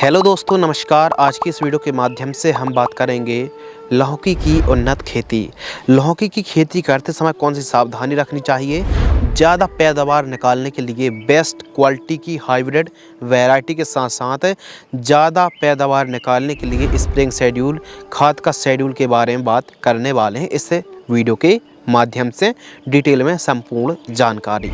Hello दोस्तों, नमस्कार। आज की इस वीडियो के माध्यम से हम बात करेंगे लौकी की उन्नत खेती। लौकी की खेती करते समय कौन सी सावधानी रखनी चाहिए, ज़्यादा पैदावार निकालने के लिए बेस्ट क्वालिटी की हाइब्रिड वैरायटी के साथ साथ ज़्यादा पैदावार निकालने के लिए स्प्रेइंग शेड्यूल, खाद का शेड्यूल के बारे में बात करने वाले हैं इस वीडियो के माध्यम से डिटेल में संपूर्ण जानकारी।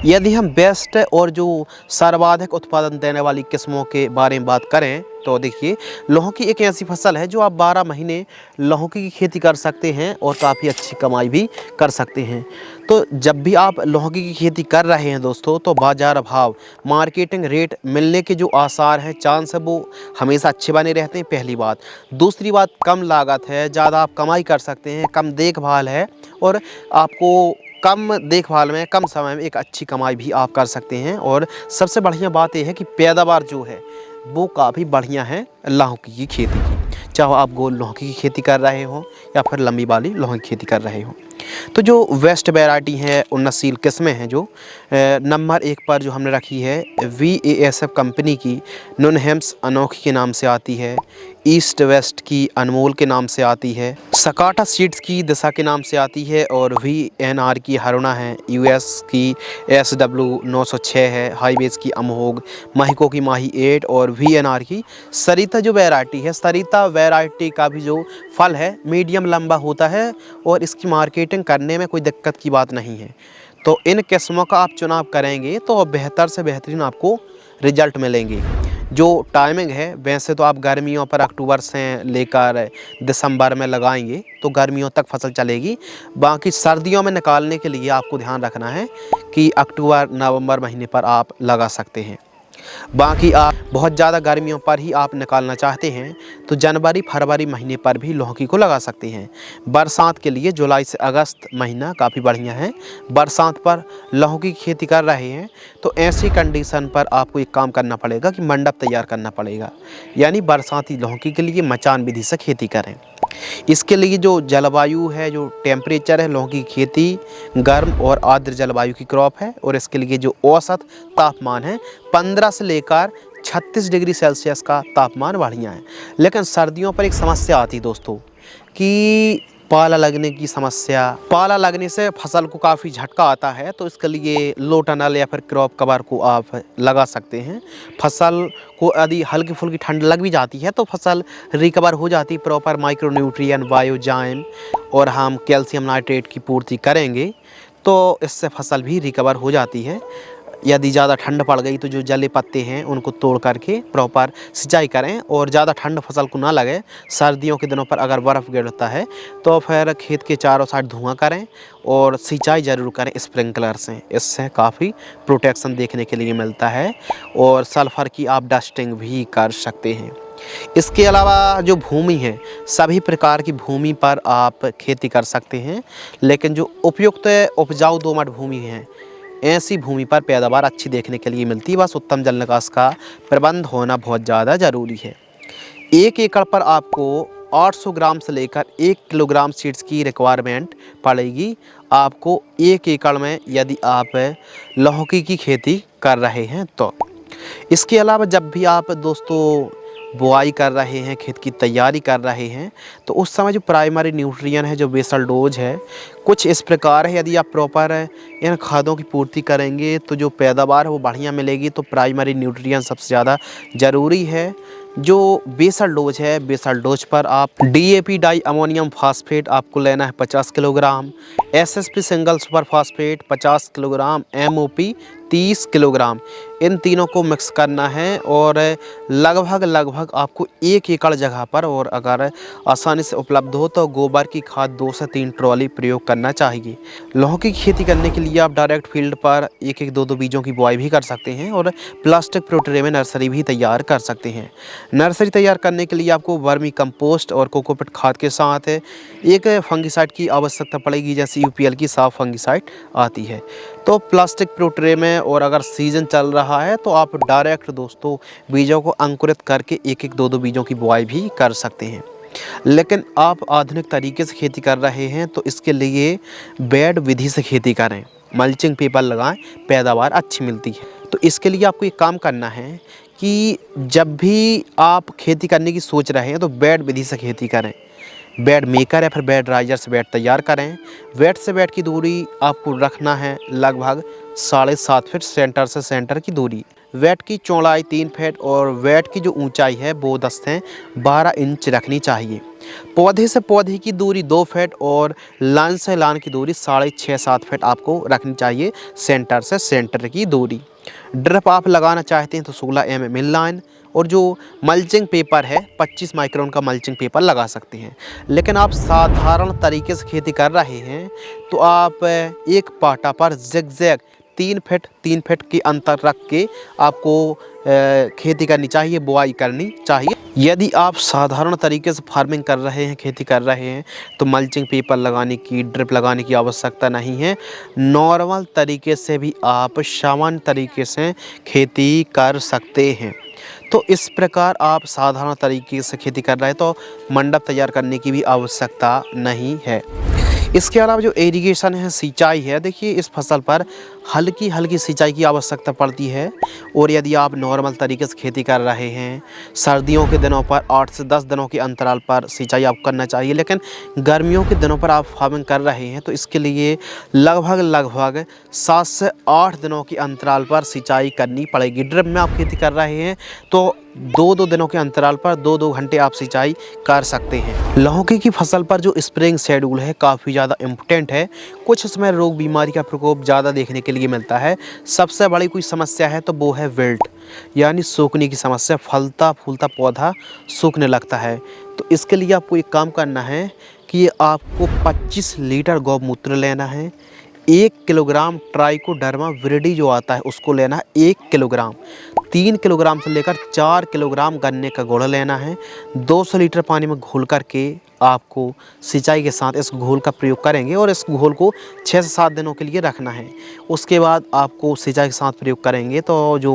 यदि हम बेस्ट और जो सर्वाधिक उत्पादन देने वाली किस्मों के बारे में बात करें तो देखिए, लौकी एक ऐसी फसल है जो आप 12 महीने लौकी की खेती कर सकते हैं और काफ़ी अच्छी कमाई भी कर सकते हैं। तो जब भी आप लौकी की खेती कर रहे हैं दोस्तों, तो बाज़ार भाव, मार्केटिंग रेट मिलने के जो आसार हैं, चांस है, वो हमेशा अच्छे बने रहते हैं, पहली बात। दूसरी बात, कम लागत है, ज़्यादा आप कमाई कर सकते हैं, कम देखभाल है और आपको कम देखभाल में कम समय में एक अच्छी कमाई भी आप कर सकते हैं। और सबसे बढ़िया बात यह है कि पैदावार जो है वो काफ़ी बढ़िया है लौकी की खेती की, चाहे आप गोल लौकी की खेती कर रहे हो या फिर लंबी वाली लौकी की खेती कर रहे हो। तो जो वेस्ट वैरायटी है, उन्नतशील किस्में हैं, जो नंबर 1 पर जो हमने रखी है VASF कंपनी की नुनहेम्स अनोखी के नाम से आती है, ईस्ट वेस्ट की अनमोल के नाम से आती है, सकाटा सीड्स की दिशा के नाम से आती है, और VNR की हरुणा है, US की SW 906 है, हाईवेज की अमोघ, महिको की माही 8 और VNR की सरिता जो वैरायटी है, सरिता वैरायटी का भी जो फल है मीडियम लंबा होता है और इसकी मार्केटिंग करने में कोई दिक्कत की बात नहीं है। तो इन किस्मों का आप चुनाव करेंगे तो बेहतर से बेहतरीन आपको रिजल्ट मिलेंगे। जो टाइमिंग है, वैसे तो आप गर्मियों पर अक्टूबर से लेकर दिसंबर में लगाएंगे तो गर्मियों तक फसल चलेगी। बाकी सर्दियों में निकालने के लिए आपको ध्यान रखना है कि अक्टूबर नवंबर महीने पर आप लगा सकते हैं। बाकी आप बहुत ज़्यादा गर्मियों पर ही आप निकालना चाहते हैं तो जनवरी फरवरी महीने पर भी लौकी को लगा सकते हैं। बरसात के लिए जुलाई से अगस्त महीना काफ़ी बढ़िया है। बरसात पर लौकी की खेती कर रहे हैं तो ऐसी कंडीशन पर आपको एक काम करना पड़ेगा कि मंडप तैयार करना पड़ेगा, यानी बरसाती लौकी के लिए मचान विधि से खेती करें। इसके लिए जो जलवायु है, जो टेम्परेचर है, लौकी की खेती गर्म और आर्द्र जलवायु की क्रॉप है और इसके लिए जो औसत तापमान है 15 से लेकर 36 डिग्री सेल्सियस का तापमान बढ़िया है। लेकिन सर्दियों पर एक समस्या आती है दोस्तों कि पाला लगने की समस्या। पाला लगने से फसल को काफ़ी झटका आता है, तो इसके लिए लो टनल या फिर क्रॉप कवर को आप लगा सकते हैं। फसल को यदि हल्की फुल्की ठंड लग भी जाती है तो फसल रिकवर हो जाती है। प्रॉपर माइक्रोन्यूट्रिएंट, बायोजाइम और हम कैल्शियम नाइट्रेट की पूर्ति करेंगे तो इससे फसल भी रिकवर हो जाती है। यदि ज़्यादा ठंड पड़ गई तो जो जले पत्ते हैं उनको तोड़ करके प्रॉपर सिंचाई करें और ज़्यादा ठंड फसल को ना लगे। सर्दियों के दिनों पर अगर बर्फ़ गिरता है तो फिर खेत के चारों साइड धुआं करें और सिंचाई ज़रूर करें स्प्रिंकलर से। इससे काफ़ी प्रोटेक्शन देखने के लिए मिलता है और सल्फ़र की आप डस्टिंग भी कर सकते हैं। इसके अलावा जो भूमि है, सभी प्रकार की भूमि पर आप खेती कर सकते हैं, लेकिन जो उपयुक्त उपजाऊ दोमट भूमि है ऐसी भूमि पर पैदावार अच्छी देखने के लिए मिलती है। बस उत्तम जल निकास का प्रबंध होना बहुत ज़्यादा ज़रूरी है। 1 एकड़ पर आपको 800 ग्राम से लेकर 1 किलोग्राम सीड्स की रिक्वायरमेंट पड़ेगी आपको 1 एकड़ में, यदि आप लौकी की खेती कर रहे हैं तो। इसके अलावा जब भी आप दोस्तों बुआई कर रहे हैं, खेत की तैयारी कर रहे हैं, तो उस समय जो प्राइमरी न्यूट्रिएंट है, जो बेसल डोज है, कुछ इस प्रकार है। यदि आप प्रॉपर इन खादों की पूर्ति करेंगे तो जो पैदावार है वो बढ़िया मिलेगी। तो प्राइमरी न्यूट्रिएंट सबसे ज़्यादा ज़रूरी है। जो बेसल डोज है, बेसल डोज पर आप DAP डाई अमोनियम फास्फेट आपको लेना है 50 kilogram, SSP single super phosphate 50 kilogram, MOP 30 kilogram, इन तीनों को मिक्स करना है और लगभग आपको 1 एकड़ जगह पर, और अगर आसानी से उपलब्ध हो तो गोबर की खाद 2 से 3 ट्रॉली प्रयोग करना चाहिए। लौकी की खेती करने के लिए आप डायरेक्ट फील्ड पर 1-1, 2-2 बीजों की बुआई भी कर सकते हैं और प्लास्टिक प्रोट्रे में नर्सरी भी तैयार कर सकते हैं। नर्सरी तैयार करने के लिए आपको वर्मी कंपोस्ट और कोकोपीट खाद के साथ एक फंगिसाइड की आवश्यकता पड़ेगी, जैसे UPL की साफ फंगिसाइड आती है। तो प्लास्टिक प्रोट्रे में, और अगर सीज़न चल रहा है तो आप डायरेक्ट दोस्तों बीजों को अंकुरित करके 1-1, 2-2 बीजों की बुआई भी कर सकते हैं। लेकिन आप आधुनिक तरीके से खेती कर रहे हैं तो इसके लिए बेड विधि से खेती करें, मल्चिंग पेपर लगाएं, पैदावार अच्छी मिलती है। तो इसके लिए आपको एक काम करना है कि जब भी आप खेती करने की सोच रहे हैं तो बेड विधि से खेती करें। बेड मेकर या फिर बेड राइजर से बेड तैयार करें। बेड से बेड की दूरी आपको रखना है लगभग 7.5 फीट सेंटर से सेंटर की दूरी। बेड की चौड़ाई 3 फीट और बेड की जो ऊंचाई है वो 10 से 12 इंच रखनी चाहिए। पौधे से पौधे की दूरी 2 फीट और लाइन से लाइन की दूरी 6.5-7 फीट आपको रखनी चाहिए, सेंटर से सेंटर की दूरी। ड्रिप आप लगाना चाहते हैं तो 16 mm इन लाइन और जो मल्चिंग पेपर है 25 माइक्रोन का मल्चिंग पेपर लगा सकते हैं। लेकिन आप साधारण तरीके से खेती कर रहे हैं तो आप एक पाटा पर ज़िगज़ैग 3 फीट की अंतर रख के आपको खेती करनी चाहिए, बुआई करनी चाहिए। यदि आप साधारण तरीके से फार्मिंग कर रहे हैं, खेती कर रहे हैं तो मल्चिंग पेपर लगाने की, ड्रिप लगाने की आवश्यकता नहीं है। नॉर्मल तरीके से भी आप सामान्य तरीके से खेती कर सकते हैं। तो इस प्रकार आप साधारण तरीके से खेती कर रहे हैं तो मंडप तैयार करने की भी आवश्यकता नहीं है। इसके अलावा जो इरिगेशन है, सिंचाई है, देखिए इस फसल पर हल्की हल्की सिंचाई की आवश्यकता पड़ती है। और यदि आप नॉर्मल तरीके से खेती कर रहे हैं, सर्दियों के दिनों पर 8 से 10 दिनों के अंतराल पर सिंचाई आपको करना चाहिए। लेकिन गर्मियों के दिनों पर आप फार्मिंग कर रहे हैं तो इसके लिए लगभग 7 से 8 दिनों के अंतराल पर सिंचाई करनी पड़ेगी। ड्रिप में आप खेती कर रहे हैं तो 2-2 दिनों के अंतराल पर 2-2 घंटे आप सिंचाई कर सकते हैं। लौकी की फसल पर जो स्प्रेइंग शेड्यूल है काफ़ी ज़्यादा इम्पोर्टेंट है। कुछ इसमें रोग बीमारी का प्रकोप ज़्यादा देखने के लिए मिलता है। सबसे बड़ी कोई समस्या है तो वो है विल्ट, यानी सूखने की समस्या। फलता फूलता पौधा सूखने लगता है। तो इसके लिए आपको एक काम करना है कि आपको 25 लीटर गौमूत्र लेना है, 1 किलोग्राम ट्राइकोडर्मा विरिडी जो आता है उसको लेना है 1 किलोग्राम, 3 किलोग्राम से लेकर 4 किलोग्राम गन्ने का गुड़ लेना है। 200 लीटर पानी में घोल करके आपको सिंचाई के साथ इस घोल का प्रयोग करेंगे और इस घोल को 6 से 7 दिनों के लिए रखना है। उसके बाद आपको सिंचाई के साथ प्रयोग करेंगे तो जो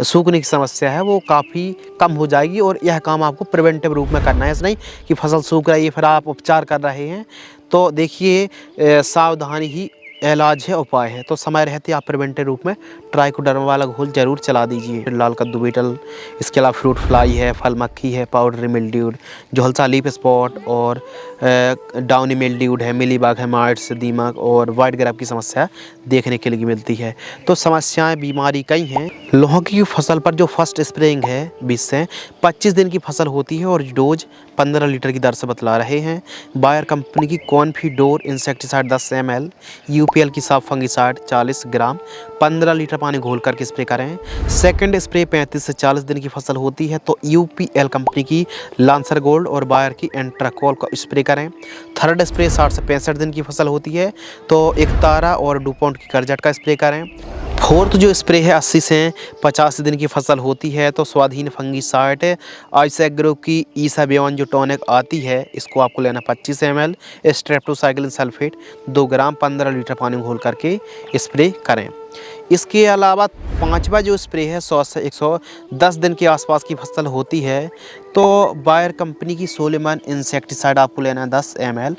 सूखने की समस्या है वो काफ़ी कम हो जाएगी। और यह काम आपको प्रिवेंटिव रूप में करना है, ऐसा नहीं कि फसल सूख रही है फिर आप उपचार कर रहे हैं। तो देखिए सावधानी ही इलाज है, उपाय है। तो समय रहते आप प्रिवेंटिव रूप में ट्राइकोडर्मा वाला घोल जरूर चला दीजिए। लाल कद्दू बीटल, इसके अलावा फ्रूट फ्लाई है, फल मक्खी है, पाउडरी मिल्ड्यूड, झुलसा लीफ स्पॉट और डाउनी मिल्ड्यूड है, मिलीबाग है, माइट्स, दीमक और वाइट ग्रैप की समस्या देखने के लिए मिलती है। तो समस्याएं बीमारी कई हैं। लौकी की फसल पर जो फर्स्ट स्प्रेइंग है 20 से 25 दिन की फसल होती है और डोज 15 लीटर की दर से बतला रहे हैं। बायर कंपनी की कॉन्फिडोर इंसेक्टिसाइड 10 ml, यूपीएल की साफ फंगिसाइड 40 ग्राम, 15 लीटर पानी घोल करके स्प्रे करें। सेकंड स्प्रे 35 से 40 दिन की फसल होती है तो यूपीएल कंपनी की लांसर गोल्ड और बायर की एंट्राकोल का स्प्रे करें। थर्ड स्प्रे 60 से 65 दिन की फसल होती है तो एकतारा और डुपॉन्ट की करजट का स्प्रे करें। फोर्थ जो स्प्रे है 80 से 85 दिन की फसल होती है तो स्वाधीन फंगिसाइड आइसएग्रो की ईसाबियन जो टॉनिक आती है इसको आपको लेना 25 ml, स्ट्रेप्टोसाइक्लिन सल्फेट 2 ग्राम, 15 लीटर पानी घोल करके स्प्रे करें। इसके अलावा पांचवा जो स्प्रे है 100 से 110 दिन के आसपास की फसल होती है तो बायर कंपनी की सोलेमन इंसेक्टिसाइड आपको लेना है 10 ml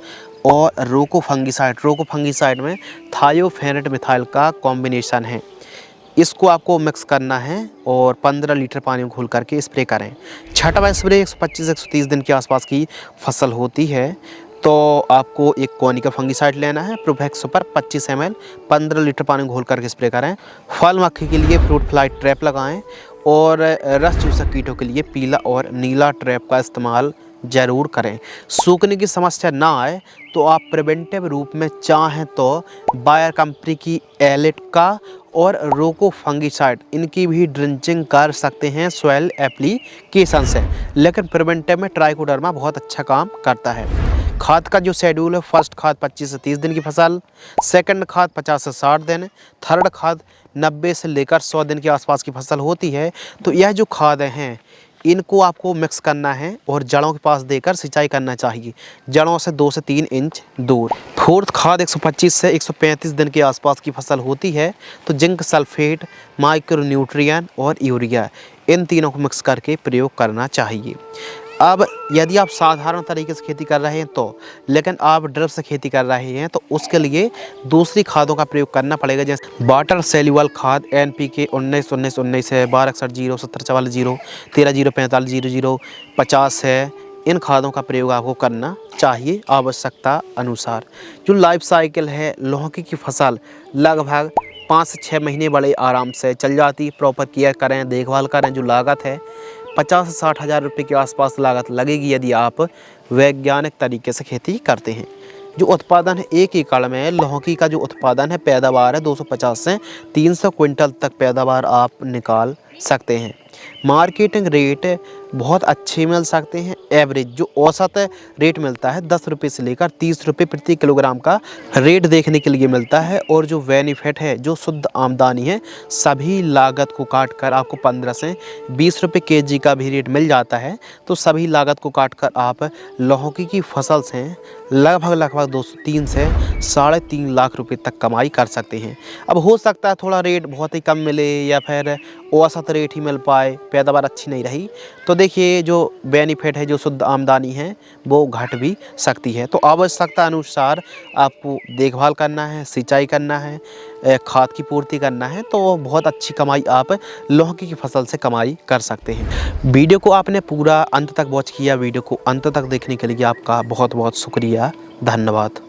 और रोको फंगिसाइड में थायोफेनेट मिथाइल का कॉम्बिनेशन है, इसको आपको मिक्स करना है और 15 लीटर पानी में घोल करके स्प्रे करें। छठवां स्प्रे 125 से 130 दिन के आसपास की फसल होती है तो आपको एक कोनिका फंगिसाइड लेना है, प्रोफेक्स सुपर 25 ml, 15 लीटर पानी में घोल करके स्प्रे करें। फल मक्खी के लिए फ्रूट फ्लाई ट्रैप लगाएं और रस चूसक कीटों के लिए पीला और नीला ट्रैप का इस्तेमाल ज़रूर करें। सूखने की समस्या ना आए तो आप प्रिवेंटिव रूप में चाहें तो बायर कंपनी की एलिट का और रोको फंगिसाइड इनकी भी ड्रिंचिंग कर सकते हैं सॉइल एप्लीकेशन से। लेकिन प्रिवेंटिव में ट्राइकोडर्मा बहुत अच्छा काम करता है। खाद का जो शेड्यूल है, फर्स्ट खाद 25 से 30 दिन की फसल, सेकंड खाद 50 से 60 दिन, थर्ड खाद 90 से लेकर 100 दिन के आसपास की फसल होती है तो यह जो खाद हैं इनको आपको मिक्स करना है और जड़ों के पास देकर सिंचाई करना चाहिए, जड़ों से 2 से 3 इंच दूर। फोर्थ खाद 125 से 135 दिन के आसपास की फसल होती है तो जिंक सल्फेट, माइक्रोन्यूट्रिएंट और यूरिया इन तीनों को मिक्स करके प्रयोग करना चाहिए। अब यदि आप साधारण तरीके से खेती कर रहे हैं तो, लेकिन आप ड्रिप से खेती कर रहे हैं तो उसके लिए दूसरी खादों का प्रयोग करना पड़ेगा, जैसे वाटर सेल्युबल खाद NPK 19-19-19 है, 1261 70 0 13 0 45 0 0 50 है। इन खादों का प्रयोग आपको करना चाहिए आवश्यकता अनुसार। जो लाइफ साइकिल है लौकी की फसल लगभग 5 से 6 महीने बड़े आराम से चल जाती। प्रॉपर केयर करें, देखभाल करें। जो लागत है 50 से 60 हज़ार रुपये के आसपास लागत लगेगी यदि आप वैज्ञानिक तरीके से खेती करते हैं। जो उत्पादन है 1 एकड़ में लौकी का जो उत्पादन है पैदावार है 250 से 300 क्विंटल तक पैदावार आप निकाल सकते हैं। मार्केटिंग रेट बहुत अच्छे मिल सकते हैं। एवरेज जो औसत रेट मिलता है 10 रुपये से लेकर 30 रुपये प्रति किलोग्राम का रेट देखने के लिए मिलता है। और जो बेनिफिट है, जो शुद्ध आमदनी है, सभी लागत को काट कर आपको 15 से 20 रुपये केजी का भी रेट मिल जाता है। तो सभी लागत को काट कर आप लौकी की फसल से लगभग 203 से 3.5 लाख रुपए तक कमाई कर सकते हैं। अब हो सकता है थोड़ा रेट बहुत ही कम मिले या फिर औसत रेट ही मिल पाए, पैदावार अच्छी नहीं रही तो देखिए जो बेनिफिट है, जो शुद्ध आमदनी है वो घट भी सकती है। तो आवश्यकता अनुसार आपको देखभाल करना है, सिंचाई करना है, खाद की पूर्ति करना है, तो बहुत अच्छी कमाई आप लौकी की फसल से कमाई कर सकते हैं। वीडियो को आपने पूरा अंत तक वॉच किया। वीडियो को अंत तक देखने के लिए आपका बहुत बहुत शुक्रिया, धन्यवाद।